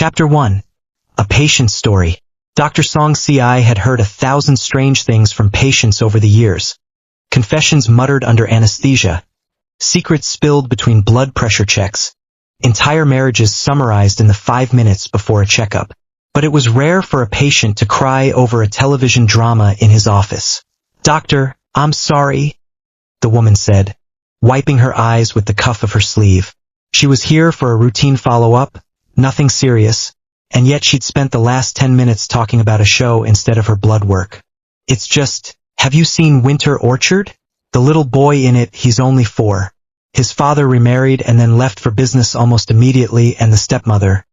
Chapter 1. A Patient's Story. Dr. Song Si had heard 1,000 strange things from patients over the years. Confessions muttered under anesthesia. Secrets spilled between blood pressure checks. Entire marriages summarized in the 5 minutes before a checkup. But it was rare for a patient to cry over a television drama in his office. "Doctor, I'm sorry," the woman said, wiping her eyes with the cuff of her sleeve. She was here for a routine follow-up, nothing serious, and yet she'd spent the last 10 minutes talking about a show instead of her blood work. "It's just, have you seen Winter Orchard? The little boy in it, he's only 4. His father remarried and then left for business almost immediately, and the stepmother.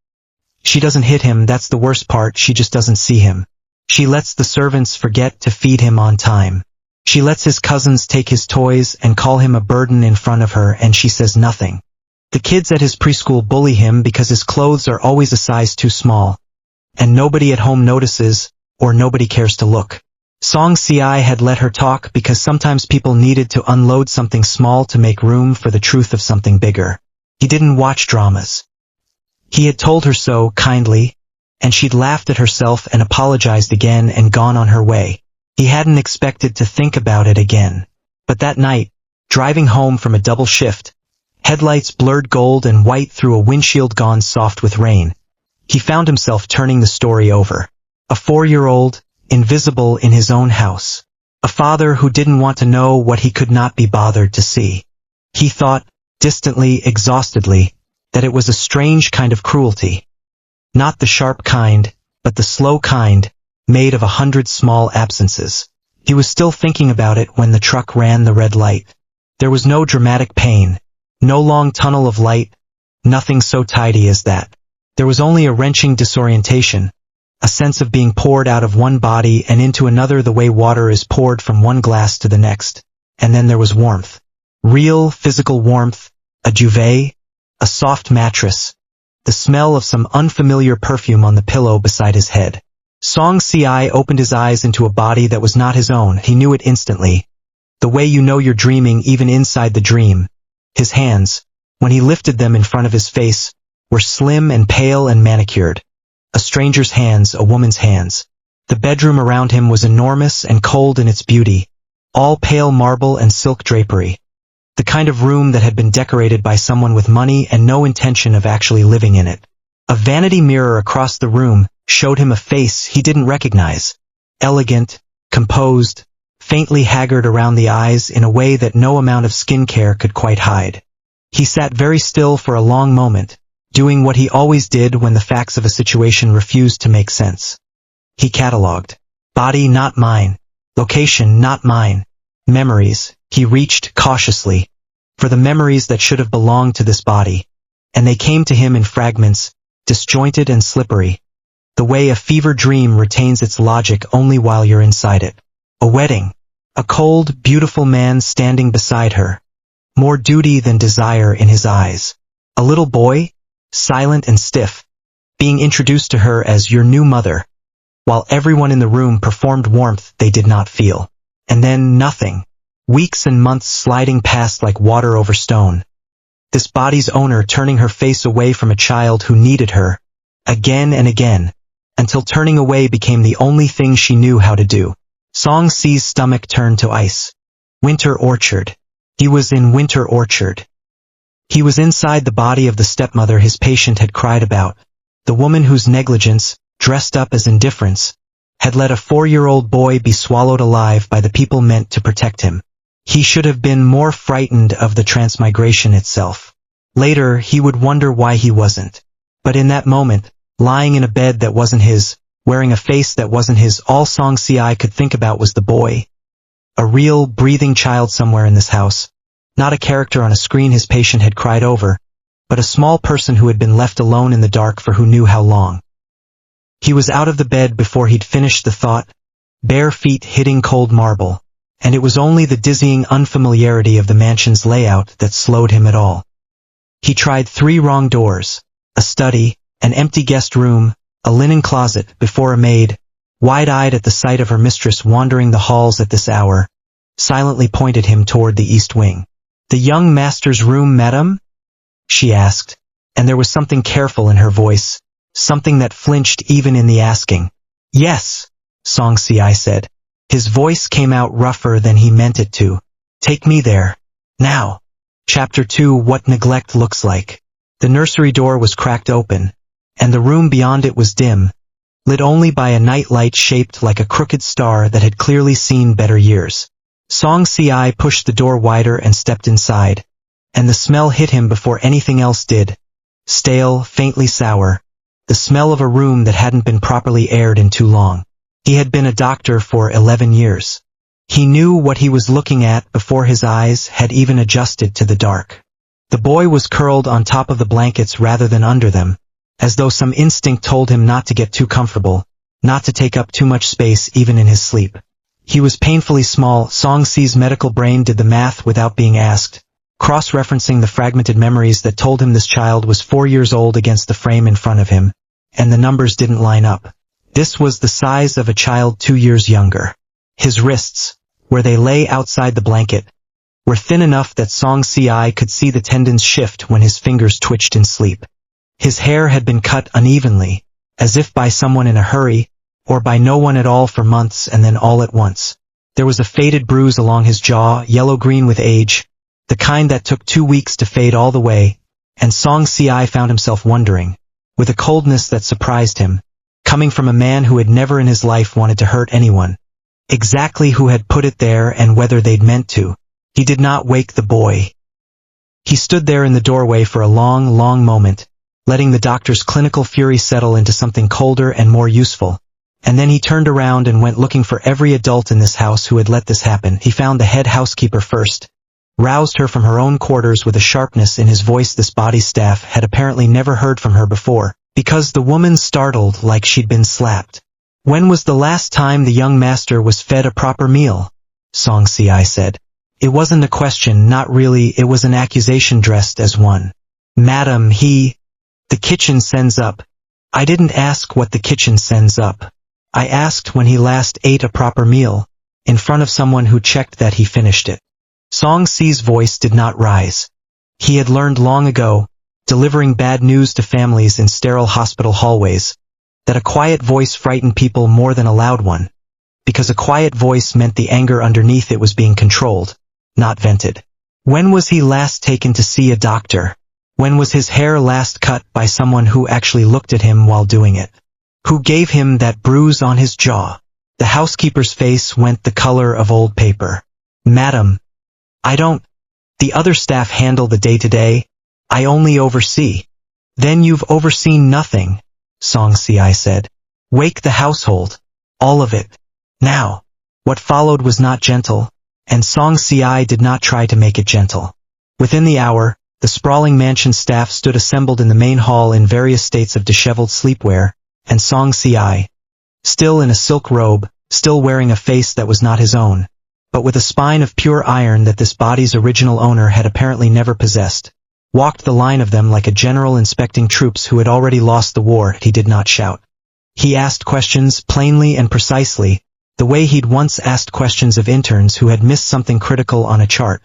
She doesn't hit him, that's the worst part, she just doesn't see him. She lets the servants forget to feed him on time. She lets his cousins take his toys and call him a burden in front of her, and she says nothing. The kids at his preschool bully him because his clothes are always a size too small. And nobody at home notices, or nobody cares to look." Song Si had let her talk because sometimes people needed to unload something small to make room for the truth of something bigger. He didn't watch dramas. He had told her so, kindly, and she'd laughed at herself and apologized again and gone on her way. He hadn't expected to think about it again. But that night, driving home from a double shift, headlights blurred gold and white through a windshield gone soft with rain, he found himself turning the story over. A 4-year-old, invisible in his own house. A father who didn't want to know what he could not be bothered to see. He thought, distantly, exhaustedly, that it was a strange kind of cruelty. Not the sharp kind, but the slow kind, made of 100 small absences. He was still thinking about it when the truck ran the red light. There was no dramatic pain, no long tunnel of light, nothing so tidy as that. There was only a wrenching disorientation, a sense of being poured out of one body and into another the way water is poured from one glass to the next. And then there was warmth. Real, physical warmth, a duvet, a soft mattress, the smell of some unfamiliar perfume on the pillow beside his head. Song Si opened his eyes into a body that was not his own. He knew it instantly. The way you know you're dreaming even inside the dream. His hands, when he lifted them in front of his face, were slim and pale and manicured. A stranger's hands, a woman's hands. The bedroom around him was enormous and cold in its beauty, all pale marble and silk drapery. The kind of room that had been decorated by someone with money and no intention of actually living in it. A vanity mirror across the room showed him a face he didn't recognize. Elegant, composed, faintly haggard around the eyes in a way that no amount of skincare could quite hide. He sat very still for a long moment, doing what he always did when the facts of a situation refused to make sense. He catalogued. Body not mine. Location not mine. Memories, he reached cautiously, for the memories that should have belonged to this body. And they came to him in fragments, disjointed and slippery. The way a fever dream retains its logic only while you're inside it. A wedding. A cold, beautiful man standing beside her. More duty than desire in his eyes. A little boy, silent and stiff, being introduced to her as your new mother, while everyone in the room performed warmth they did not feel. And then nothing. Weeks and months sliding past like water over stone. This body's owner turning her face away from a child who needed her, again and again, until turning away became the only thing she knew how to do. Song Si's stomach turned to ice. Winter Orchard. He was in Winter Orchard. He was inside the body of the stepmother his patient had cried about, the woman whose negligence, dressed up as indifference, had let a 4-year-old boy be swallowed alive by the people meant to protect him. He should have been more frightened of the transmigration itself. Later, he would wonder why he wasn't. But in that moment, lying in a bed that wasn't his, wearing a face that wasn't his, all Song Si could think about was the boy. A real, breathing child somewhere in this house. Not a character on a screen his patient had cried over, but a small person who had been left alone in the dark for who knew how long. He was out of the bed before he'd finished the thought, bare feet hitting cold marble, and it was only the dizzying unfamiliarity of the mansion's layout that slowed him at all. He tried 3 wrong doors, a study, an empty guest room, a linen closet, before a maid, wide-eyed at the sight of her mistress wandering the halls at this hour, silently pointed him toward the east wing. "The young master's room, madam?" she asked, and there was something careful in her voice, something that flinched even in the asking. Yes, Song Si said. His voice came out rougher than he meant it to. Take me there. Now. Chapter 2: What Neglect Looks Like. The nursery door was cracked open, and the room beyond it was dim, lit only by a night light shaped like a crooked star that had clearly seen better years. Song Si pushed the door wider and stepped inside, and the smell hit him before anything else did. Stale, faintly sour, the smell of a room that hadn't been properly aired in too long. He had been a doctor for 11 years. He knew what he was looking at before his eyes had even adjusted to the dark. The boy was curled on top of the blankets rather than under them, as though some instinct told him not to get too comfortable, not to take up too much space even in his sleep. He was painfully small. Song Si's medical brain did the math without being asked, cross-referencing the fragmented memories that told him this child was 4 years old against the frame in front of him, and the numbers didn't line up. This was the size of a child 2 years younger. His wrists, where they lay outside the blanket, were thin enough that Song Si could see the tendons shift when his fingers twitched in sleep. His hair had been cut unevenly, as if by someone in a hurry, or by no one at all for months and then all at once. There was a faded bruise along his jaw, yellow-green with age, the kind that took 2 weeks to fade all the way, and Song Si found himself wondering, with a coldness that surprised him, coming from a man who had never in his life wanted to hurt anyone, exactly who had put it there and whether they'd meant to. He did not wake the boy. He stood there in the doorway for a long, long moment, letting the doctor's clinical fury settle into something colder and more useful. And then he turned around and went looking for every adult in this house who had let this happen. He found the head housekeeper first, roused her from her own quarters with a sharpness in his voice this body staff had apparently never heard from her before, because the woman startled like she'd been slapped. When was the last time the young master was fed a proper meal? Song Si said. It wasn't a question, not really, it was an accusation dressed as one. Madam, the kitchen sends up. I didn't ask what the kitchen sends up. I asked when he last ate a proper meal, in front of someone who checked that he finished it. Song Si's voice did not rise. He had learned long ago, delivering bad news to families in sterile hospital hallways, that a quiet voice frightened people more than a loud one, because a quiet voice meant the anger underneath it was being controlled, not vented. When was he last taken to see a doctor? When was his hair last cut by someone who actually looked at him while doing it? Who gave him that bruise on his jaw? The housekeeper's face went the color of old paper. Madam, I don't. The other staff handle the day-to-day. I only oversee. Then you've overseen nothing, Song Si said. Wake the household. All of it. Now. What followed was not gentle, and Song Si did not try to make it gentle. Within the hour, the sprawling mansion staff stood assembled in the main hall in various states of disheveled sleepwear, and Song Si, still in a silk robe, still wearing a face that was not his own, but with a spine of pure iron that this body's original owner had apparently never possessed, walked the line of them like a general inspecting troops who had already lost the war. He did not shout. He asked questions plainly and precisely, the way he'd once asked questions of interns who had missed something critical on a chart.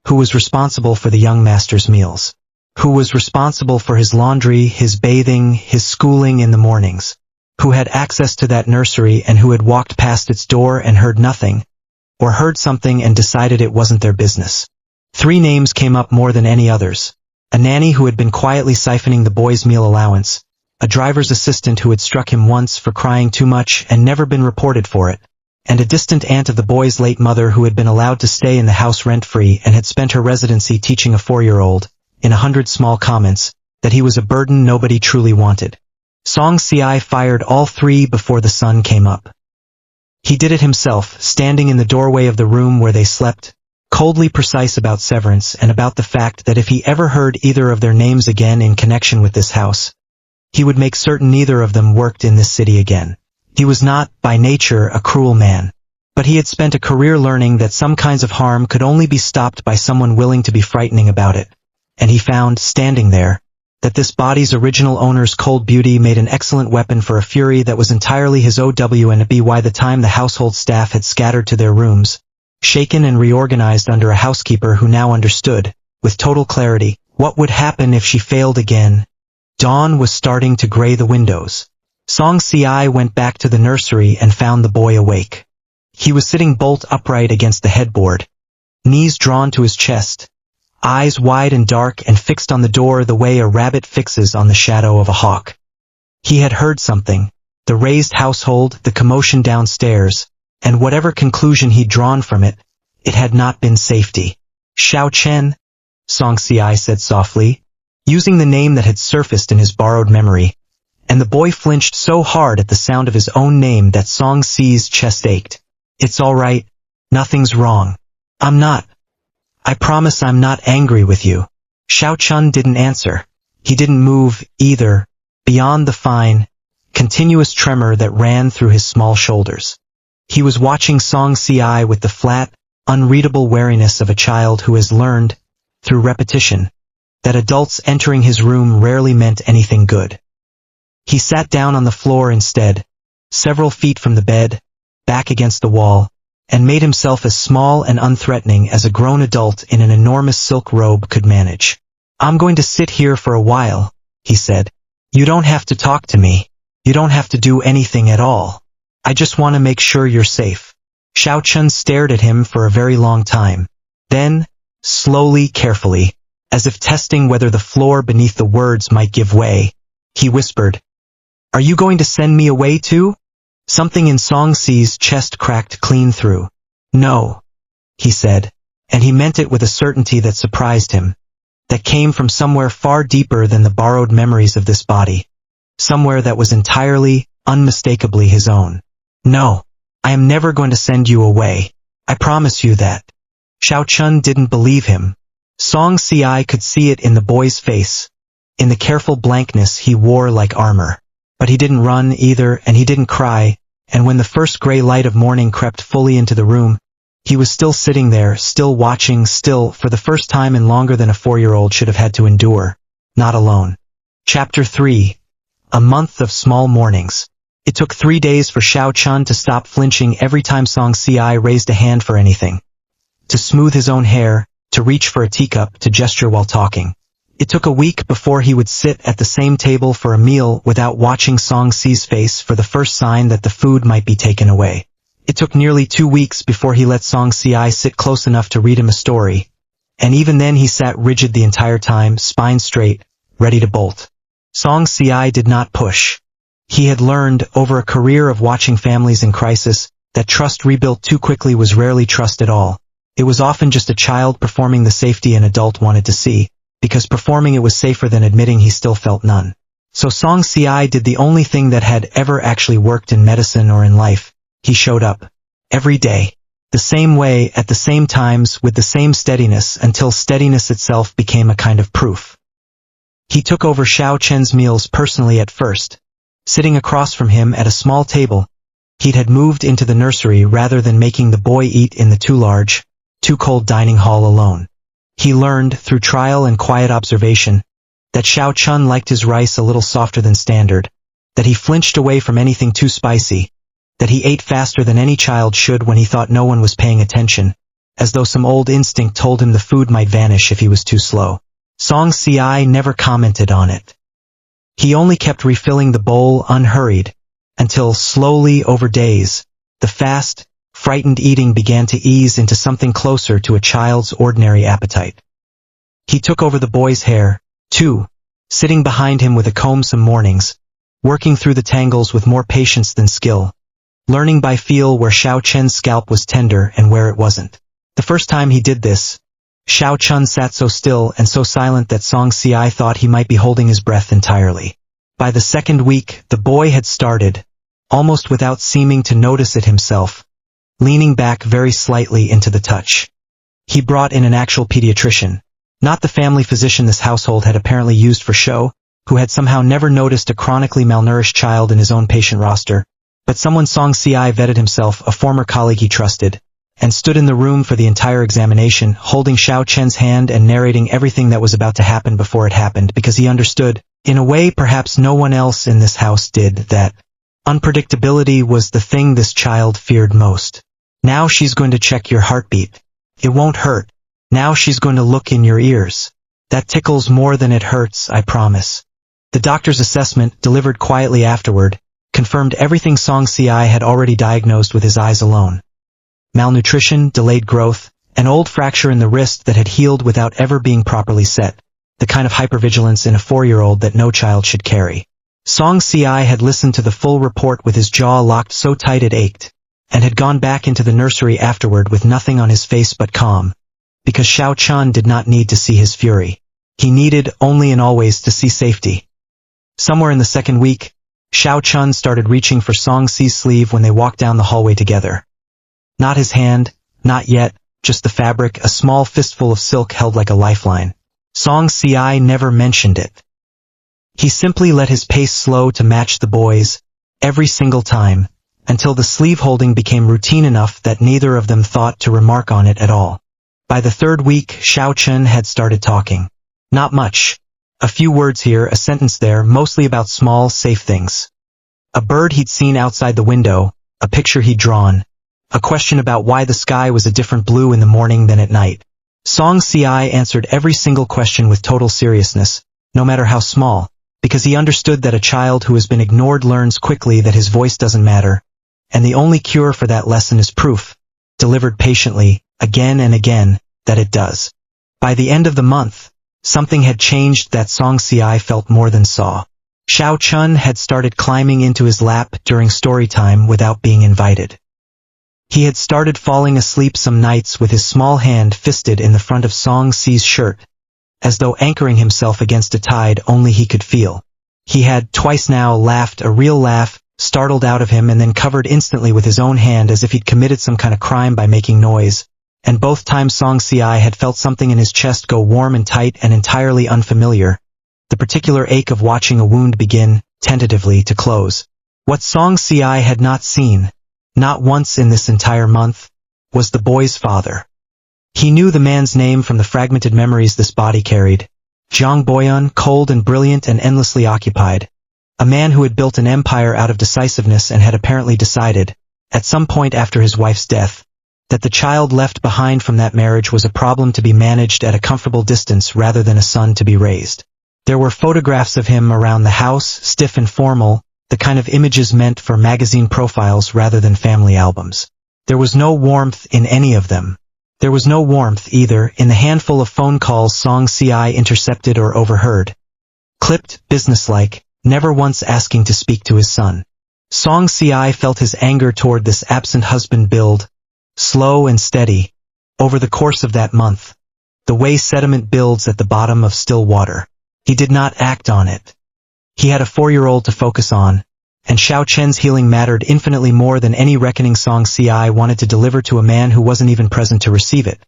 Who was responsible for the young master's meals? Who was responsible for his laundry, his bathing, his schooling in the mornings? Who had access to that nursery and who had walked past its door and heard nothing, or heard something and decided it wasn't their business? 3 names came up more than any others. A nanny who had been quietly siphoning the boy's meal allowance, a driver's assistant who had struck him once for crying too much and never been reported for it, and a distant aunt of the boy's late mother who had been allowed to stay in the house rent-free and had spent her residency teaching a 4-year-old, in 100 small comments, that he was a burden nobody truly wanted. Song Si fired all 3 before the sun came up. He did it himself, standing in the doorway of the room where they slept, coldly precise about severance and about the fact that if he ever heard either of their names again in connection with this house, he would make certain neither of them worked in this city again. He was not, by nature, a cruel man, but he had spent a career learning that some kinds of harm could only be stopped by someone willing to be frightening about it, and he found, standing there, that this body's original owner's cold beauty made an excellent weapon for a fury that was entirely his OW and by the time the household staff had scattered to their rooms, shaken and reorganized under a housekeeper who now understood, with total clarity, what would happen if she failed again. Dawn was starting to gray the windows. Song Si went back to the nursery and found the boy awake. He was sitting bolt upright against the headboard, knees drawn to his chest, eyes wide and dark and fixed on the door the way a rabbit fixes on the shadow of a hawk. He had heard something, the raised household, the commotion downstairs, and whatever conclusion he'd drawn from it, it had not been safety. Xiao Chen, Song Si said softly, using the name that had surfaced in his borrowed memory, and the boy flinched so hard at the sound of his own name that Song Si's chest ached. It's all right, nothing's wrong. I promise I'm not angry with you. Xiao Chun didn't answer. He didn't move, either, beyond the fine, continuous tremor that ran through his small shoulders. He was watching Song Si with the flat, unreadable wariness of a child who has learned, through repetition, that adults entering his room rarely meant anything good. He sat down on the floor instead, several feet from the bed, back against the wall, and made himself as small and unthreatening as a grown adult in an enormous silk robe could manage. I'm going to sit here for a while, he said. You don't have to talk to me. You don't have to do anything at all. I just want to make sure you're safe. Xiao Chun stared at him for a very long time. Then, slowly, carefully, as if testing whether the floor beneath the words might give way, he whispered, Are you going to send me away too? Something in Song Si's chest cracked clean through. No, he said, and he meant it with a certainty that surprised him, that came from somewhere far deeper than the borrowed memories of this body, somewhere that was entirely, unmistakably his own. No, I am never going to send you away. I promise you that. Xiao Chun didn't believe him. Song Si could see it in the boy's face, in the careful blankness he wore like armor. But he didn't run either, and he didn't cry, and when the first gray light of morning crept fully into the room, he was still sitting there, still watching, still, for the first time in longer than a 4-year-old should have had to endure, not alone. Chapter 3. A month of small mornings. It took 3 days for Xiao Chun to stop flinching every time Song Si raised a hand for anything. To smooth his own hair, to reach for a teacup, to gesture while talking. It took a week before he would sit at the same table for a meal without watching Song Si's face for the first sign that the food might be taken away. It took nearly 2 weeks before he let Song Si sit close enough to read him a story, and even then he sat rigid the entire time, spine straight, ready to bolt. Song Si did not push. He had learned, over a career of watching families in crisis, that trust rebuilt too quickly was rarely trust at all. It was often just a child performing the safety an adult wanted to see, because performing it was safer than admitting he still felt none. So Song Si did the only thing that had ever actually worked in medicine or in life. He showed up. Every day. The same way, at the same times, with the same steadiness, until steadiness itself became a kind of proof. He took over Xiao Chen's meals personally at first. Sitting across from him at a small table, he had moved into the nursery rather than making the boy eat in the too large, too cold dining hall alone. He learned, through trial and quiet observation, that Xiao Chun liked his rice a little softer than standard, that he flinched away from anything too spicy, that he ate faster than any child should when he thought no one was paying attention, as though some old instinct told him the food might vanish if he was too slow. Song Si never commented on it. He only kept refilling the bowl unhurried, until, slowly over days, the fast, frightened eating began to ease into something closer to a child's ordinary appetite. He took over the boy's hair, too, sitting behind him with a comb some mornings, working through the tangles with more patience than skill, learning by feel where Xiao Chen's scalp was tender and where it wasn't. The first time he did this, Xiao Chun sat so still and so silent that Song Si thought he might be holding his breath entirely. By the second week, the boy had started, almost without seeming to notice it himself, leaning back very slightly into the touch. He brought in an actual pediatrician, not the family physician this household had apparently used for show, who had somehow never noticed a chronically malnourished child in his own patient roster, but someone Song Si vetted himself, a former colleague he trusted, and stood in the room for the entire examination, holding Xiao Chen's hand and narrating everything that was about to happen before it happened, because he understood, in a way perhaps no one else in this house did, that unpredictability was the thing this child feared most. Now she's going to check your heartbeat. It won't hurt. Now she's going to look in your ears. That tickles more than it hurts, I promise. The doctor's assessment, delivered quietly afterward, confirmed everything Song Si had already diagnosed with his eyes alone. Malnutrition, delayed growth, an old fracture in the wrist that had healed without ever being properly set, the kind of hypervigilance in a 4-year-old that no child should carry. Song Si had listened to the full report with his jaw locked so tight it ached, and had gone back into the nursery afterward with nothing on his face but calm, because Xiao Chun did not need to see his fury. He needed only and always to see safety. Somewhere in the second week, Xiao Chun started reaching for Song Si's sleeve when they walked down the hallway together. Not his hand, not yet, just the fabric, a small fistful of silk held like a lifeline. Song Si never mentioned it. He simply let his pace slow to match the boy's, every single time, until the sleeve holding became routine enough that neither of them thought to remark on it at all. By the third week, Xiao Chun had started talking. Not much. A few words here, a sentence there, mostly about small, safe things. A bird he'd seen outside the window, a picture he'd drawn, a question about why the sky was a different blue in the morning than at night. Song Si answered every single question with total seriousness, no matter how small, because he understood that a child who has been ignored learns quickly that his voice doesn't matter, and the only cure for that lesson is proof, delivered patiently, again and again, that it does. By the end of the month, something had changed that Song Si felt more than saw. Xiao Chun had started climbing into his lap during story time without being invited. He had started falling asleep some nights with his small hand fisted in the front of Song Si's shirt, as though anchoring himself against a tide only he could feel. He had twice now laughed, a real laugh, startled out of him and then covered instantly with his own hand as if he'd committed some kind of crime by making noise, and both times Song Si had felt something in his chest go warm and tight and entirely unfamiliar, the particular ache of watching a wound begin, tentatively, to close. What Song Si had not seen, not once in this entire month, was the boy's father. He knew the man's name from the fragmented memories this body carried. Zhang Boyan, cold and brilliant and endlessly occupied. A man who had built an empire out of decisiveness and had apparently decided, at some point after his wife's death, that the child left behind from that marriage was a problem to be managed at a comfortable distance rather than a son to be raised. There were photographs of him around the house, stiff and formal, the kind of images meant for magazine profiles rather than family albums. There was no warmth in any of them. There was no warmth either in the handful of phone calls Song Si intercepted or overheard. Clipped, businesslike, never once asking to speak to his son. Song Si felt his anger toward this absent husband build, slow and steady, over the course of that month, the way sediment builds at the bottom of still water. He did not act on it. He had a 4-year-old to focus on, and Xiao Chen's healing mattered infinitely more than any reckoning Song Si wanted to deliver to a man who wasn't even present to receive it.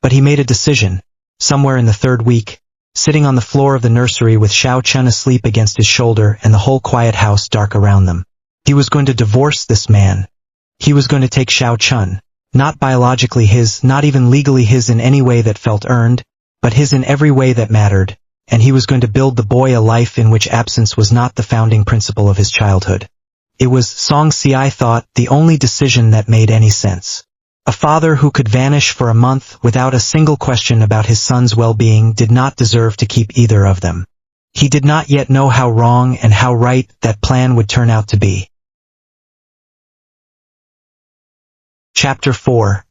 But he made a decision, somewhere in the third week, sitting on the floor of the nursery with Xiao Chun asleep against his shoulder and the whole quiet house dark around them. He was going to divorce this man. He was going to take Xiao Chun, not biologically his, not even legally his in any way that felt earned, but his in every way that mattered, and he was going to build the boy a life in which absence was not the founding principle of his childhood. It was, Song Si thought, the only decision that made any sense. A father who could vanish for a month without a single question about his son's well-being did not deserve to keep either of them. He did not yet know how wrong and how right that plan would turn out to be. Chapter 4.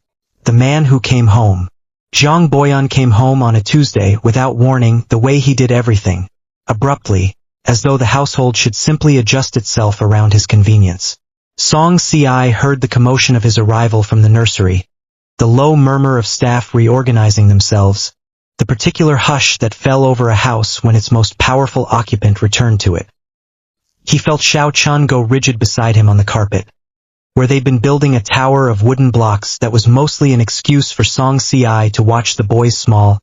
The Man Who Came Home. Zhang Boyan came home on a Tuesday without warning, the way he did everything, abruptly, as though the household should simply adjust itself around his convenience. Song Si heard the commotion of his arrival from the nursery, the low murmur of staff reorganizing themselves, the particular hush that fell over a house when its most powerful occupant returned to it. He felt Xiao Chun go rigid beside him on the carpet, where they'd been building a tower of wooden blocks that was mostly an excuse for Song Si to watch the boy's small,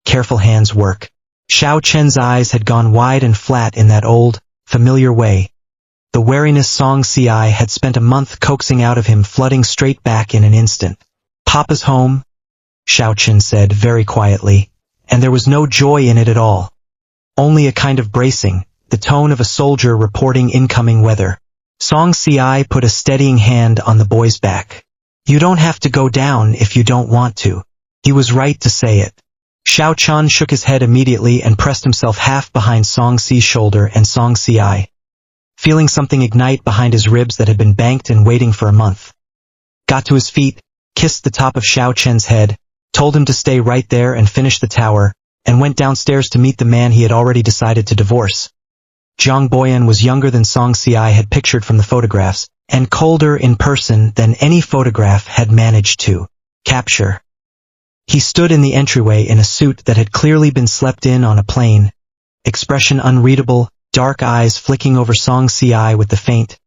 careful hands work. Xiao Chen's eyes had gone wide and flat in that old, familiar way. The wariness Song Si had spent a month coaxing out of him flooding straight back in an instant. "Papa's home," Xiao Chen said very quietly, and there was no joy in it at all. Only a kind of bracing, the tone of a soldier reporting incoming weather. Song Si put a steadying hand on the boy's back. "You don't have to go down if you don't want to." He was right to say it. Xiao Chun shook his head immediately and pressed himself half behind Song Si's shoulder, and Song Si, feeling something ignite behind his ribs that had been banked and waiting for a month, got to his feet, kissed the top of Xiao Chen's head, told him to stay right there and finish the tower, and went downstairs to meet the man he had already decided to divorce. Zhang Boyan was younger than Song Si had pictured from the photographs, and colder in person than any photograph had managed to capture. He stood in the entryway in a suit that had clearly been slept in on a plane, expression unreadable, dark eyes flicking over Song Si with the faint,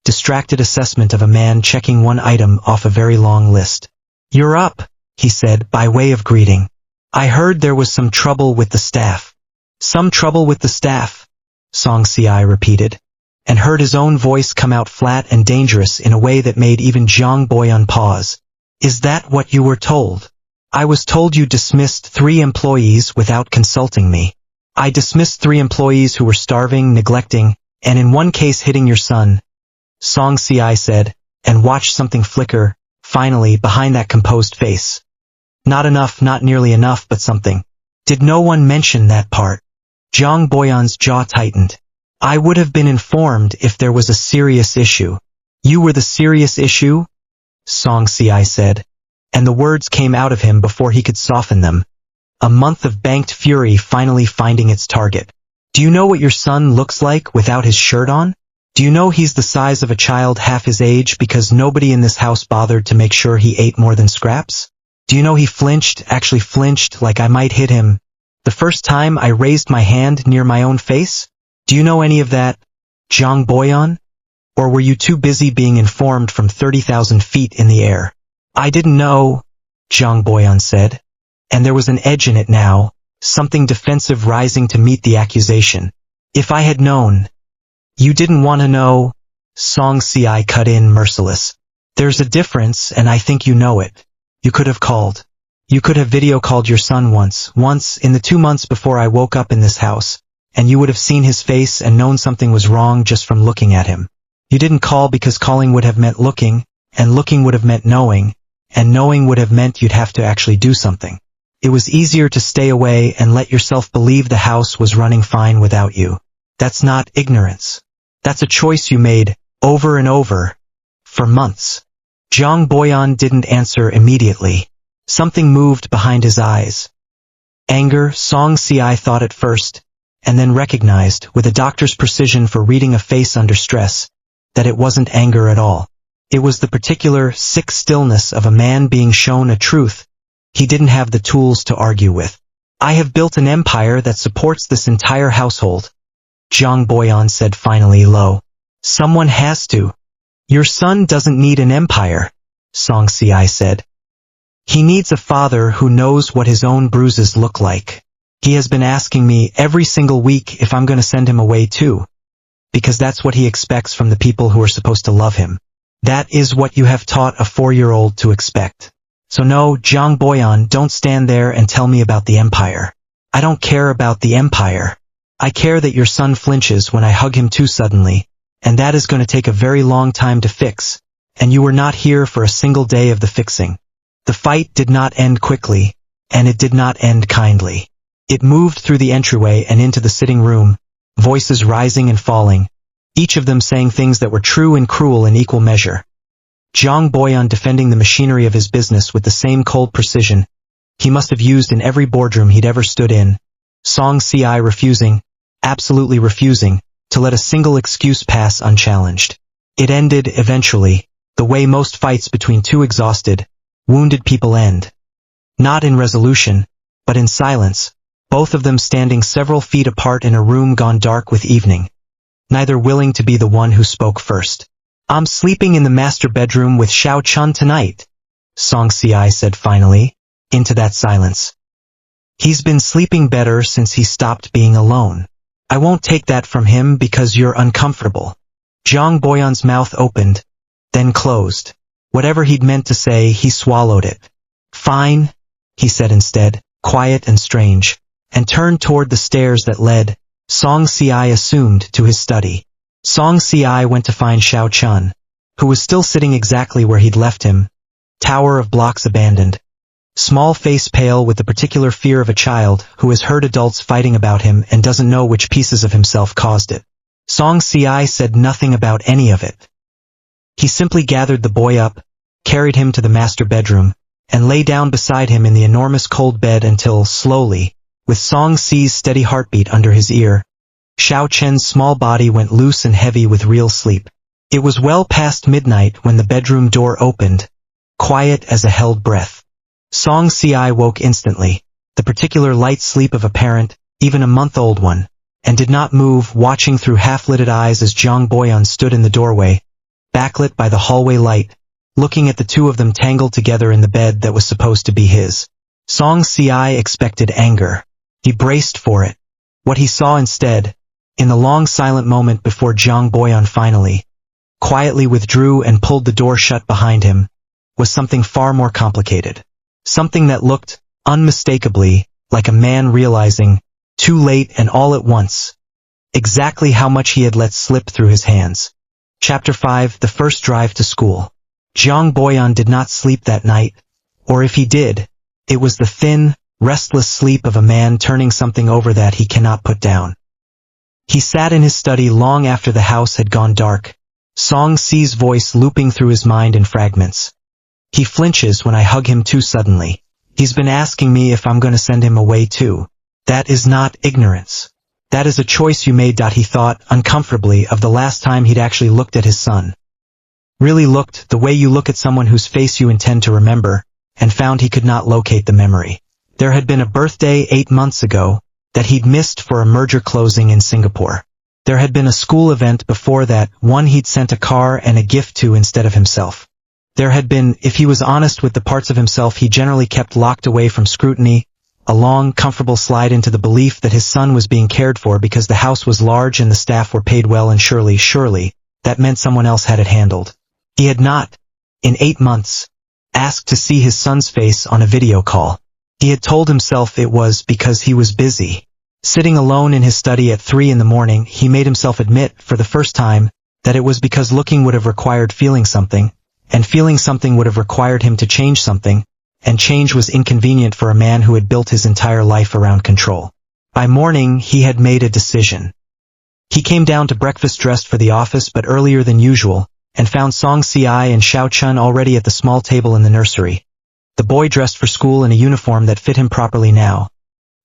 distracted assessment of a man checking one item off a very long list. "You're up," he said by way of greeting. "I heard there was some trouble with the staff." "Some trouble with the staff," Song Si repeated, and heard his own voice come out flat and dangerous in a way that made even Zhang Boyan pause. "Is that what you were told?" "I was told you dismissed 3 employees without consulting me." "I dismissed 3 employees who were starving, neglecting, and in one case hitting your son," Song Si said, and watched something flicker, finally, behind that composed face. Not enough, not nearly enough, but something. "Did no one mention that part?" Zhang Boyan's jaw tightened. "I would have been informed if there was a serious issue." "You were the serious issue?" Song Si said, and the words came out of him before he could soften them. A month of banked fury finally finding its target. "Do you know what your son looks like without his shirt on? Do you know he's the size of a child half his age because nobody in this house bothered to make sure he ate more than scraps? Do you know he flinched, actually flinched, like I might hit him the first time I raised my hand near my own face? Do you know any of that, Zhang Boyan? Or were you too busy being informed from 30,000 feet in the air?" "I didn't know," Zhang Boyan said, and there was an edge in it now, something defensive rising to meet the accusation. "If I had known." "You didn't want to know," Song Si cut in, merciless. "There's a difference, and I think you know it. You could have called. You could have video called your son once in the 2 months before I woke up in this house, and you would have seen his face and known something was wrong just from looking at him. You didn't call because calling would have meant looking, and looking would have meant knowing, and knowing would have meant you'd have to actually do something. It was easier to stay away and let yourself believe the house was running fine without you. That's not ignorance. That's a choice you made, over and over, for months." Zhang Boyan didn't answer immediately. Something moved behind his eyes. Anger, Song Si thought at first, and then recognized, with a doctor's precision for reading a face under stress, that it wasn't anger at all. It was the particular, sick stillness of a man being shown a truth he didn't have the tools to argue with. "I have built an empire that supports this entire household," Zhang Boyan said finally, low. "Someone has to." "Your son doesn't need an empire," Song Si said. "He needs a father who knows what his own bruises look like. He has been asking me every single week if I'm going to send him away too, because that's what he expects from the people who are supposed to love him. That is what you have taught a 4-year-old to expect. So no, Zhang Boyan, don't stand there and tell me about the empire. I don't care about the empire. I care that your son flinches when I hug him too suddenly, and that is going to take a very long time to fix, and you were not here for a single day of the fixing. The fight did not end quickly, and it did not end kindly. It moved through the entryway and into the sitting room, voices rising and falling, each of them saying things that were true and cruel in equal measure. Zhang Boyan defending the machinery of his business with the same cold precision he must have used in every boardroom he'd ever stood in. Song Si refusing, absolutely refusing, to let a single excuse pass unchallenged. It ended, eventually, the way most fights between two exhausted, wounded people end. Not in resolution, but in silence, both of them standing several feet apart in a room gone dark with evening, neither willing to be the one who spoke first. "I'm sleeping in the master bedroom with Xiao Chun tonight," Song Si said finally, into that silence. "He's been sleeping better since he stopped being alone. I won't take that from him because you're uncomfortable." Zhang Boyan's mouth opened, then closed. Whatever he'd meant to say, he swallowed it. "Fine," he said instead, quiet and strange, and turned toward the stairs that led, Song Si assumed, to his study. Song Si went to find Xiao Chun, who was still sitting exactly where he'd left him, tower of blocks abandoned. small face pale with the particular fear of a child who has heard adults fighting about him and doesn't know which pieces of himself caused it. Song Si said nothing about any of it. He simply gathered the boy up, carried him to the master bedroom, and lay down beside him in the enormous cold bed until, slowly, with Song Si's steady heartbeat under his ear, Xiao Chen's small body went loose and heavy with real sleep. It was well past midnight when the bedroom door opened, quiet as a held breath. Song Si woke instantly, the particular light sleep of a parent, even a month-old one, and did not move, watching through half-lidded eyes as Jiang Boyan stood in the doorway, backlit by the hallway light, looking at the two of them tangled together in the bed that was supposed to be his. Song Si expected anger. He braced for it. What he saw instead, in the long silent moment before Jiang Boyan finally, quietly withdrew and pulled the door shut behind him, was something far more complicated. Something that looked, unmistakably, like a man realizing, too late and all at once, exactly how much he had let slip through his hands. Chapter 5: The First Drive to School. Jiang Boyan did not sleep that night, or if he did, it was the thin, restless sleep of a man turning something over that he cannot put down. He sat in his study long after the house had gone dark, Song Si's voice looping through his mind in fragments. He flinches when I hug him too suddenly. He's been asking me if I'm going to send him away too. That is not ignorance. That is a choice you made. He thought uncomfortably of the last time he'd actually looked at his son. Really looked the way you look at someone whose face you intend to remember, and found he could not locate the memory. There had been a birthday 8 months ago that he'd missed for a merger closing in Singapore. There had been a school event before that, one he'd sent a car and a gift to instead of himself. There had been, if he was honest with the parts of himself he generally kept locked away from scrutiny, a long, comfortable slide into the belief that his son was being cared for because the house was large and the staff were paid well, and surely, that meant someone else had it handled. He had not, in 8 months, asked to see his son's face on a video call. He had told himself it was because he was busy. Sitting alone in his study at 3 in the morning, he made himself admit, for the first time, that it was because looking would have required feeling something, and feeling something would have required him to change something, and change was inconvenient for a man who had built his entire life around control. By morning, he had made a decision. He came down to breakfast dressed for the office but earlier than usual, and found Song Si and Xiao Chun already at the small table in the nursery. The boy dressed for school in a uniform that fit him properly now.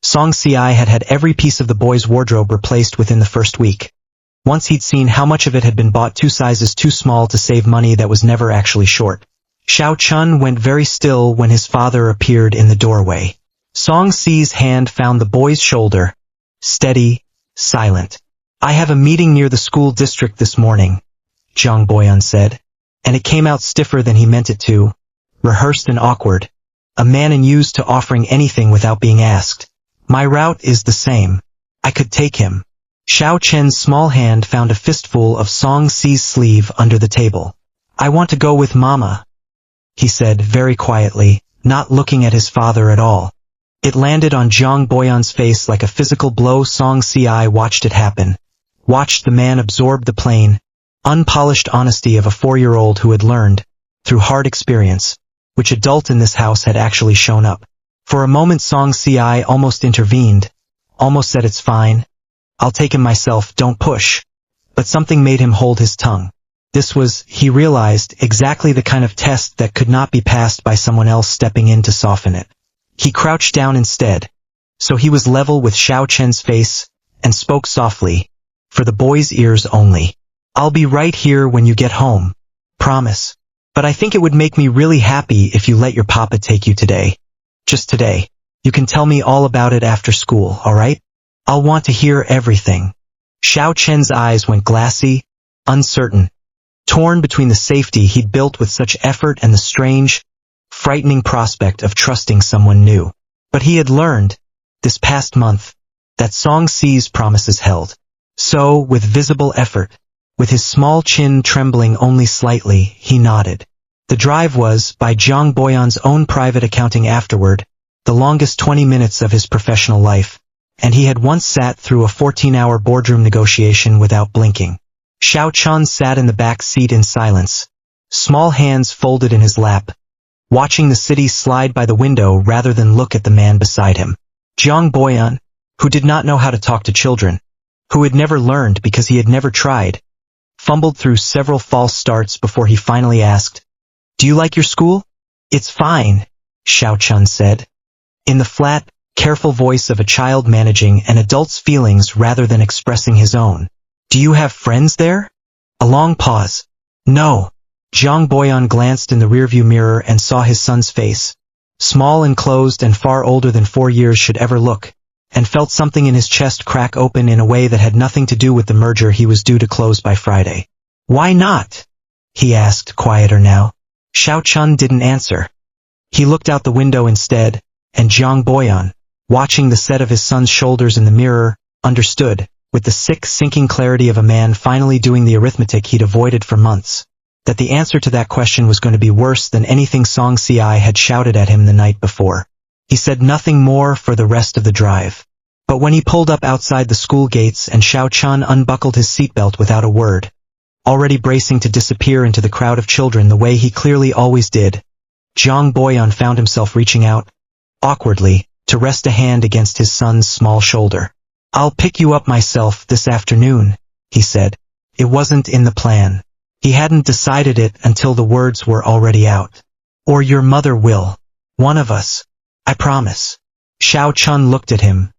Song Si had had every piece of the boy's wardrobe replaced within the first week. Once he'd seen how much of it had been bought 2 sizes too small to save money that was never actually short. Xiao Chun went very still when his father appeared in the doorway. Song Si's hand found the boy's shoulder, steady, silent. "I have a meeting near the school district this morning," Jiang Boyan said, and it came out stiffer than he meant it to, rehearsed and awkward. A man unused to offering anything without being asked. "My route is the same. I could take him." Xiao Chen's small hand found a fistful of Song Si's sleeve under the table. "I want to go with Mama," he said very quietly, not looking at his father at all. It landed on Jiang Boyan's face like a physical blow. Song Si watched it happen. Watched the man absorb the plain, unpolished honesty of a 4-year-old who had learned, through hard experience, which adult in this house had actually shown up. For a moment Song Si almost intervened, almost said, "It's fine. I'll take him myself, don't push." But something made him hold his tongue. This was, he realized, exactly the kind of test that could not be passed by someone else stepping in to soften it. He crouched down instead, so he was level with Xiao Chen's face, and spoke softly, for the boy's ears only. "I'll be right here when you get home. Promise. But I think it would make me really happy if you let your papa take you today. Just today. You can tell me all about it after school, alright? I'll want to hear everything." Xiao Chen's eyes went glassy, uncertain, torn between the safety he'd built with such effort and the strange, frightening prospect of trusting someone new. But he had learned, this past month, that Song Si's promises held. So, with visible effort, with his small chin trembling only slightly, he nodded. The drive was, by Jiang Boyan's own private accounting afterward, the longest 20 minutes of his professional life, and he had once sat through a 14-hour boardroom negotiation without blinking. Xiao Chun sat in the back seat in silence, small hands folded in his lap, watching the city slide by the window rather than look at the man beside him. Jiang Boyan, who did not know how to talk to children, who had never learned because he had never tried, fumbled through several false starts before he finally asked, "Do you like your school?" "It's fine," Xiao Chun said, in the flat, careful voice of a child managing an adult's feelings rather than expressing his own. "Do you have friends there?" A long pause. "No." Jiang Boyan glanced in the rearview mirror and saw his son's face, small and closed and far older than 4 years should ever look, and felt something in his chest crack open in a way that had nothing to do with the merger he was due to close by Friday. "Why not?" he asked, quieter now. Xiao Chun didn't answer. He looked out the window instead, and Jiang Boyan, watching the set of his son's shoulders in the mirror, understood, with the sick, sinking clarity of a man finally doing the arithmetic he'd avoided for months, that the answer to that question was going to be worse than anything Song Si had shouted at him the night before. He said nothing more for the rest of the drive. But when he pulled up outside the school gates and Xiao Chun unbuckled his seatbelt without a word, already bracing to disappear into the crowd of children the way he clearly always did, Jiang Boyan found himself reaching out, awkwardly, to rest a hand against his son's small shoulder. "I'll pick you up myself this afternoon," he said. It wasn't in the plan. He hadn't decided it until the words were already out. "Or your mother will. One of us. I promise." Xiao Chun looked at him.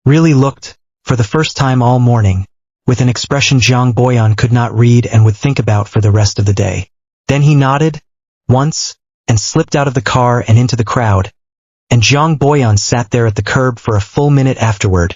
Really looked, for the first time all morning, with an expression Jiang Boyan could not read and would think about for the rest of the day. Then he nodded, once, and slipped out of the car and into the crowd, and Jiang Boyan sat there at the curb for a full minute afterward,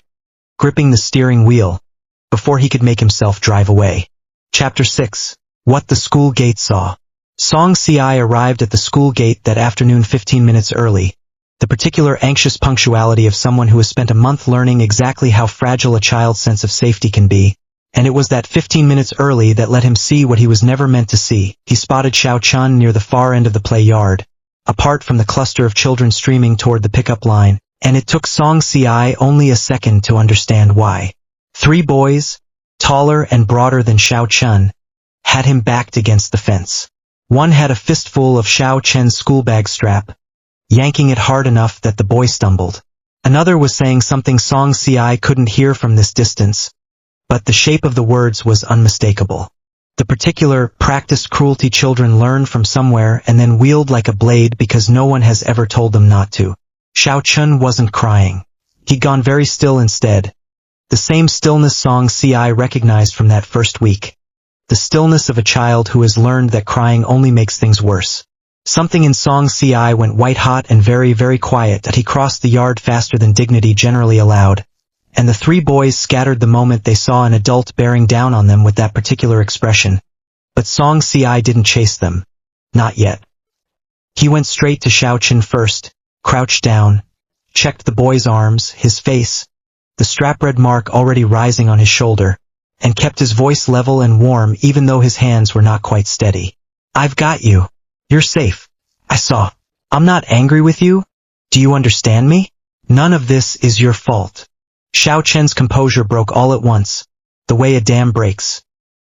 gripping the steering wheel, before he could make himself drive away. Chapter 6. What the School Gate Saw. Song Si arrived at the school gate that afternoon 15 minutes early, the particular anxious punctuality of someone who has spent a month learning exactly how fragile a child's sense of safety can be, and it was that 15 minutes early that let him see what he was never meant to see. He spotted Xiao Chun near the far end of the play yard, apart from the cluster of children streaming toward the pickup line, and it took Song Si only a second to understand why. 3 boys, taller and broader than Xiao Chun, had him backed against the fence. One had a fistful of Xiao Chen's schoolbag strap, yanking it hard enough that the boy stumbled. Another was saying something Song Si couldn't hear from this distance, but the shape of the words was unmistakable. The particular, practiced cruelty children learn from somewhere and then wield like a blade because no one has ever told them not to. Xiao Chun wasn't crying. He'd gone very still instead. The same stillness Song Si recognized from that first week. The stillness of a child who has learned that crying only makes things worse. Something in Song Si went white-hot and very, very quiet that he crossed the yard faster than dignity generally allowed, and the 3 boys scattered the moment they saw an adult bearing down on them with that particular expression. But Song Si didn't chase them. Not yet. He went straight to Xiao Chun first, crouched down, checked the boy's arms, his face, the strap-red mark already rising on his shoulder, and kept his voice level and warm even though his hands were not quite steady. "I've got you. You're safe. I saw. I'm not angry with you. Do you understand me? None of this is your fault." Xiao Chen's composure broke all at once, the way a dam breaks.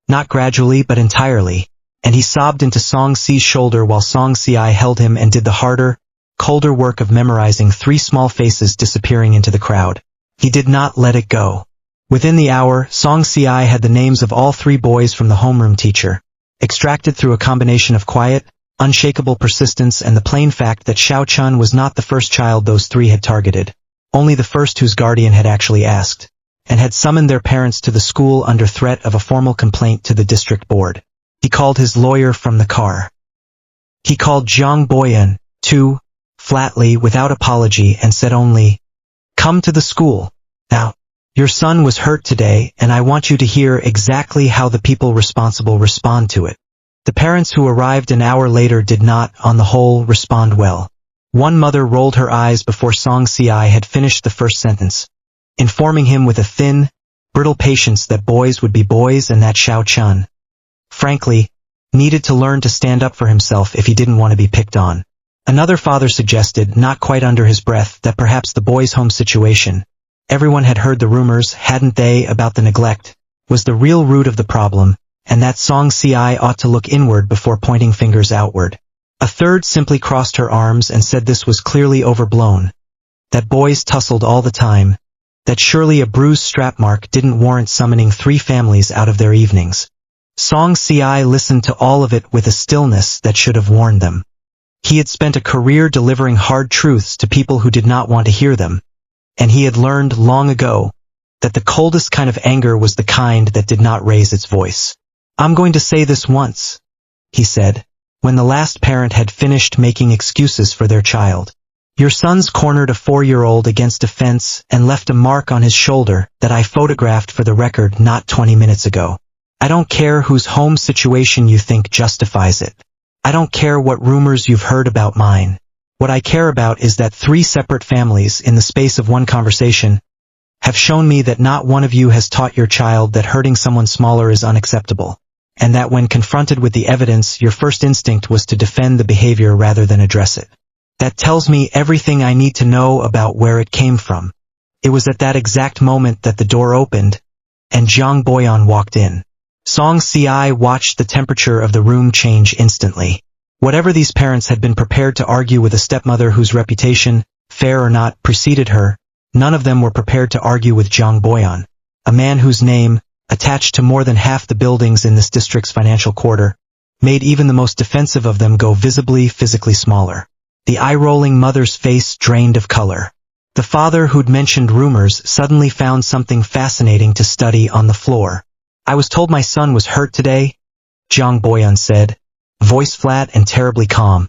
Not gradually but entirely, and he sobbed into Song Si's shoulder while Song Si held him and did the harder, colder work of memorizing 3 small faces disappearing into the crowd. He did not let it go. Within the hour, Song Si had the names of all 3 boys from the homeroom teacher, extracted through a combination of quiet, unshakable persistence and the plain fact that Xiao Chun was not the first child those 3 had targeted, only the first whose guardian had actually asked, and had summoned their parents to the school under threat of a formal complaint to the district board. He called his lawyer from the car. He called Jiang Boyan, too, flatly, without apology, and said only, "Come to the school, now. Your son was hurt today, and I want you to hear exactly how the people responsible respond to it." The parents who arrived an hour later did not, on the whole, respond well. One mother rolled her eyes before Song Si had finished the first sentence, informing him with a thin, brittle patience that boys would be boys and that Xiao Chun, frankly, needed to learn to stand up for himself if he didn't want to be picked on. Another father suggested, not quite under his breath, that perhaps the boys' home situation, everyone had heard the rumors, hadn't they, about the neglect, was the real root of the problem, and that Song Si ought to look inward before pointing fingers outward. A third simply crossed her arms and said this was clearly overblown, that boys tussled all the time, that surely a bruised strap mark didn't warrant summoning 3 families out of their evenings. Song Si listened to all of it with a stillness that should have warned them. He had spent a career delivering hard truths to people who did not want to hear them, and he had learned long ago that the coldest kind of anger was the kind that did not raise its voice. "I'm going to say this once," he said, when the last parent had finished making excuses for their child. "Your son's cornered a 4-year-old against a fence and left a mark on his shoulder that I photographed for the record not 20 minutes ago. I don't care whose home situation you think justifies it. I don't care what rumors you've heard about mine. What I care about is that 3 separate families in the space of one conversation have shown me that not one of you has taught your child that hurting someone smaller is unacceptable, and that when confronted with the evidence, your first instinct was to defend the behavior rather than address it. That tells me everything I need to know about where it came from." It was at that exact moment that the door opened, and Jiang Boyan walked in. Song Si watched the temperature of the room change instantly. Whatever these parents had been prepared to argue with a stepmother whose reputation, fair or not, preceded her, none of them were prepared to argue with Jiang Boyan, a man whose name, attached to more than half the buildings in this district's financial quarter, made even the most defensive of them go visibly, physically smaller. The eye-rolling mother's face drained of color. The father who'd mentioned rumors suddenly found something fascinating to study on the floor. "I was told my son was hurt today," Jiang Boyan said, voice flat and terribly calm.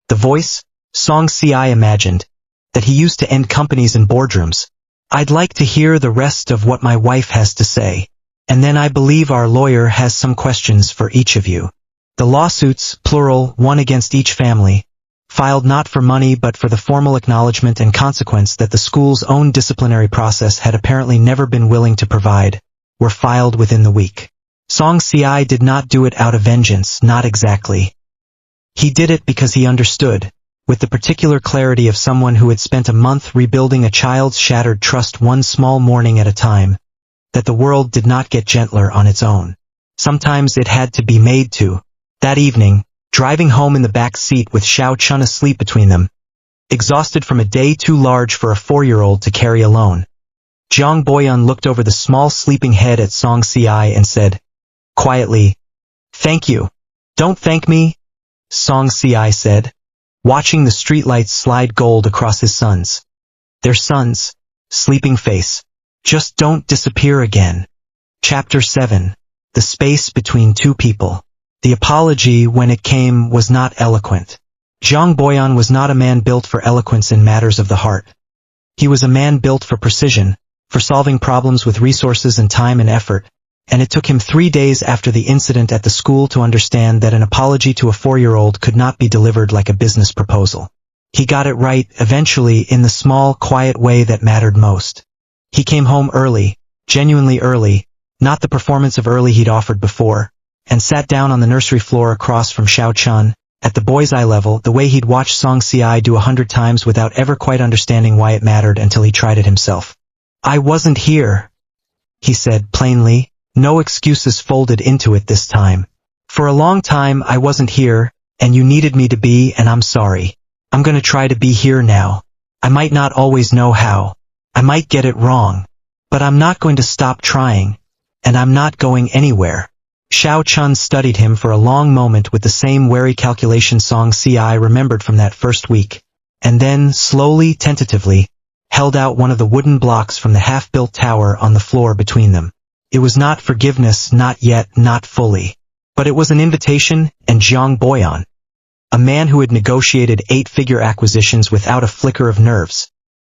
The voice, Song Si imagined, that he used to end companies in boardrooms. "I'd like to hear the rest of what my wife has to say. And then I believe our lawyer has some questions for each of you." The lawsuits, plural, one against each family, filed not for money but for the formal acknowledgement and consequence that the school's own disciplinary process had apparently never been willing to provide, were filed within the week. Song Si did not do it out of vengeance, not exactly. He did it because he understood, with the particular clarity of someone who had spent a month rebuilding a child's shattered trust one small morning at a time, that the world did not get gentler on its own. Sometimes it had to be made to. That evening, driving home in the back seat with Xiao Chun asleep between them, exhausted from a day too large for a 4-year-old to carry alone, Jiang Boyan looked over the small sleeping head at Song Si and said, quietly, "Thank you." "Don't thank me," Song Si said, watching the streetlights slide gold across his son's, their son's, sleeping face. "Just don't disappear again." Chapter 7. The space between two people. The apology, when it came, was not eloquent. Jiang Boyan was not a man built for eloquence in matters of the heart. He was a man built for precision, for solving problems with resources and time and effort, and it took him 3 days after the incident at the school to understand that an apology to a 4-year-old could not be delivered like a business proposal. He got it right, eventually, in the small, quiet way that mattered most. He came home early, genuinely early, not the performance of early he'd offered before, and sat down on the nursery floor across from Xiao Chun, at the boy's eye level, the way he'd watched Song Si do 100 times without ever quite understanding why it mattered until he tried it himself. "I wasn't here," he said plainly, no excuses folded into it this time. "For a long time I wasn't here, and you needed me to be, and I'm sorry. I'm gonna try to be here now. I might not always know how. I might get it wrong. But I'm not going to stop trying, and I'm not going anywhere." Xiao Chun studied him for a long moment with the same wary calculation Song Si remembered from that first week, and then, slowly, tentatively, held out one of the wooden blocks from the half-built tower on the floor between them. It was not forgiveness, not yet, not fully. But it was an invitation, and Jiang Boyan, a man who had negotiated 8-figure acquisitions without a flicker of nerves,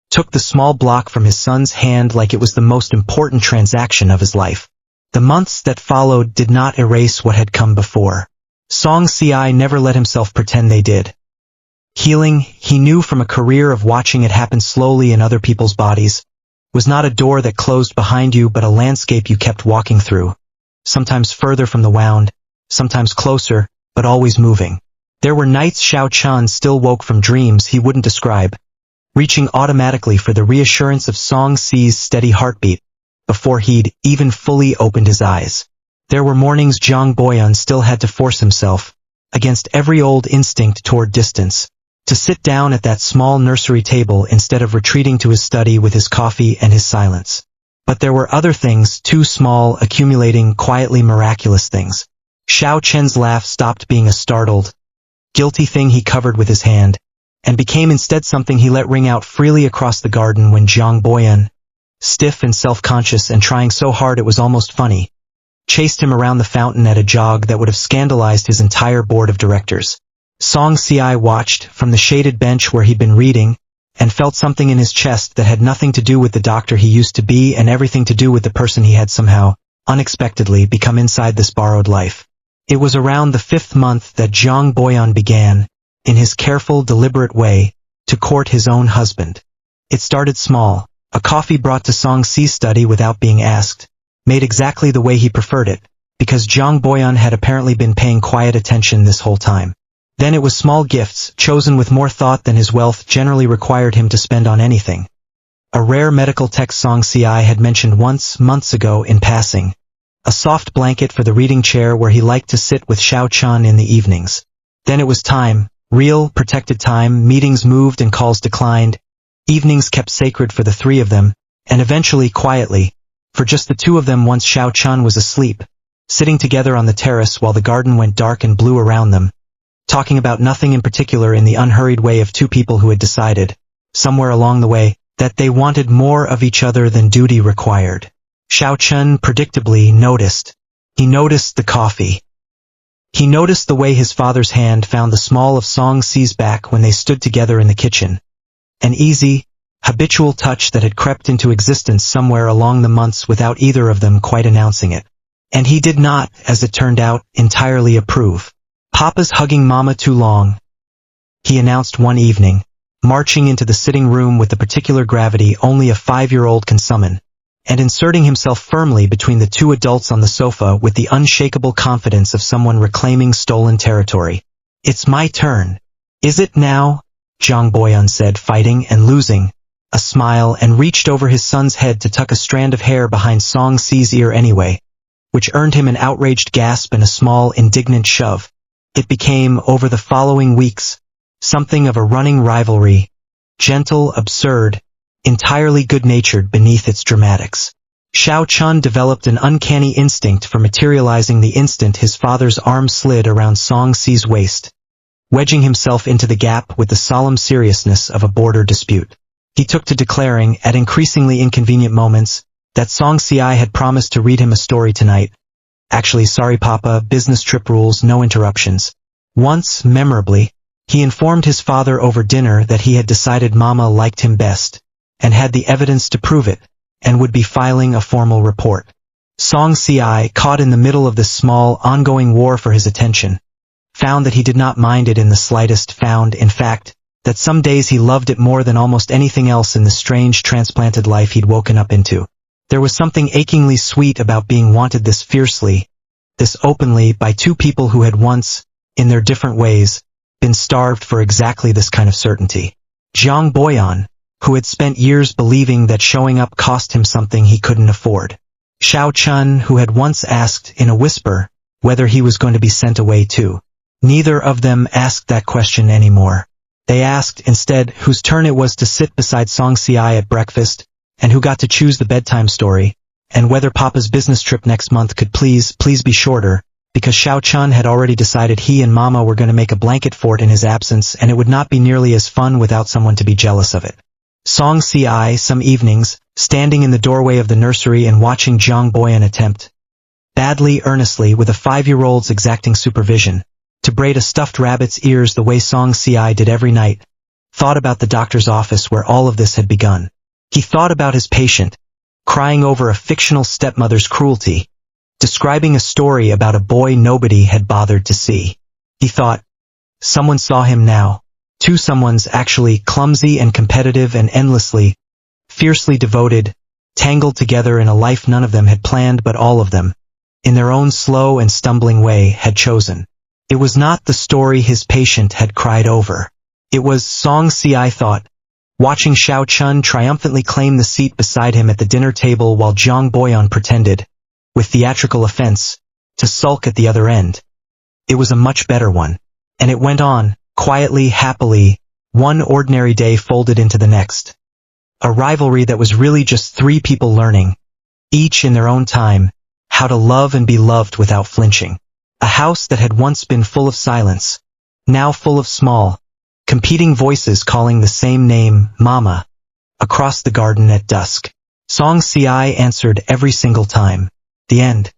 took the small block from his son's hand like it was the most important transaction of his life. The months that followed did not erase what had come before. Song Si never let himself pretend they did. Healing, he knew from a career of watching it happen slowly in other people's bodies, was not a door that closed behind you but a landscape you kept walking through, sometimes further from the wound, sometimes closer, but always moving. There were nights Xiao Chun still woke from dreams he wouldn't describe, reaching automatically for the reassurance of Song Si's steady heartbeat, before he'd even fully opened his eyes. There were mornings Jiang Boyan still had to force himself, against every old instinct toward distance, to sit down at that small nursery table instead of retreating to his study with his coffee and his silence. But there were other things, too small, accumulating, quietly miraculous things. Xiao Chen's laugh stopped being a startled, guilty thing he covered with his hand, and became instead something he let ring out freely across the garden when Zhang Boyan, stiff and self-conscious and trying so hard it was almost funny, chased him around the fountain at a jog that would have scandalized his entire board of directors. Song Ci watched from the shaded bench where he'd been reading, and felt something in his chest that had nothing to do with the doctor he used to be and everything to do with the person he had somehow, unexpectedly, become inside this borrowed life. It was around the 5th month that Zhang Boyan began, in his careful, deliberate way, to court his own husband. It started small, a coffee brought to Song Ci's study without being asked, made exactly the way he preferred it, because Zhang Boyan had apparently been paying quiet attention this whole time. Then it was small gifts, chosen with more thought than his wealth generally required him to spend on anything. A rare medical text Song Ci had mentioned once, months ago, in passing. A soft blanket for the reading chair where he liked to sit with Xiao Chun in the evenings. Then it was time, real, protected time, meetings moved and calls declined, evenings kept sacred for the three of them, and eventually quietly, for just the two of them once Xiao Chun was asleep, sitting together on the terrace while the garden went dark and blue around them, talking about nothing in particular in the unhurried way of two people who had decided, somewhere along the way, that they wanted more of each other than duty required. Xiao Chun predictably noticed. He noticed the coffee. He noticed the way his father's hand found the small of Song Ci's back when they stood together in the kitchen. An easy, habitual touch that had crept into existence somewhere along the months without either of them quite announcing it. And he did not, as it turned out, entirely approve. "Papa's hugging Mama too long," he announced one evening, marching into the sitting room with the particular gravity only a 5-year-old can summon, and inserting himself firmly between the two adults on the sofa with the unshakable confidence of someone reclaiming stolen territory. "It's my turn. Is it now?" Zhang Boyan said, fighting and losing a smile, and reached over his son's head to tuck a strand of hair behind Song Ci's ear anyway, which earned him an outraged gasp and a small, indignant shove. It became, over the following weeks, something of a running rivalry, gentle, absurd, entirely good-natured beneath its dramatics. Xiao Chun developed an uncanny instinct for materializing the instant his father's arm slid around Song Ci's waist, wedging himself into the gap with the solemn seriousness of a border dispute. He took to declaring, at increasingly inconvenient moments, that Song Ci had promised to read him a story tonight. "Actually, sorry Papa, business trip rules, no interruptions." Once, memorably, he informed his father over dinner that he had decided Mama liked him best, and had the evidence to prove it, and would be filing a formal report. Song Ci, caught in the middle of this small, ongoing war for his attention, found that he did not mind it in the slightest, found, in fact, that some days he loved it more than almost anything else in the strange transplanted life he'd woken up into. There was something achingly sweet about being wanted this fiercely, this openly, by two people who had once, in their different ways, been starved for exactly this kind of certainty. Zhang Boyan, who had spent years believing that showing up cost him something he couldn't afford. Xiao Chun, who had once asked, in a whisper, whether he was going to be sent away too. Neither of them asked that question anymore. They asked, instead, whose turn it was to sit beside Song Ci at breakfast, and who got to choose the bedtime story, and whether Papa's business trip next month could please be shorter, because Xiao Chun had already decided he and Mama were going to make a blanket fort in his absence, and it would not be nearly as fun without someone to be jealous of it. Song Ci, some evenings, standing in the doorway of the nursery and watching Zhang Boyan attempt, badly, earnestly, with a 5-year-old's exacting supervision, to braid a stuffed rabbit's ears the way Song Ci did every night, thought about the doctor's office where all of this had begun. He thought about his patient, crying over a fictional stepmother's cruelty, describing a story about a boy nobody had bothered to see. He thought, someone saw him now. Two someones actually, clumsy and competitive and endlessly, fiercely devoted, tangled together in a life none of them had planned but all of them, in their own slow and stumbling way, had chosen. It was not the story his patient had cried over. It was, Song Ci thought, watching Xiao Chun triumphantly claim the seat beside him at the dinner table while Zhang Boyan pretended, with theatrical offense, to sulk at the other end. it was a much better one. And it went on, quietly, happily, one ordinary day folded into the next. A rivalry that was really just three people learning, each in their own time, how to love and be loved without flinching. A house that had once been full of silence, now full of small, competing voices calling the same name, Mama, across the garden at dusk. Song CI answered every single time. The end.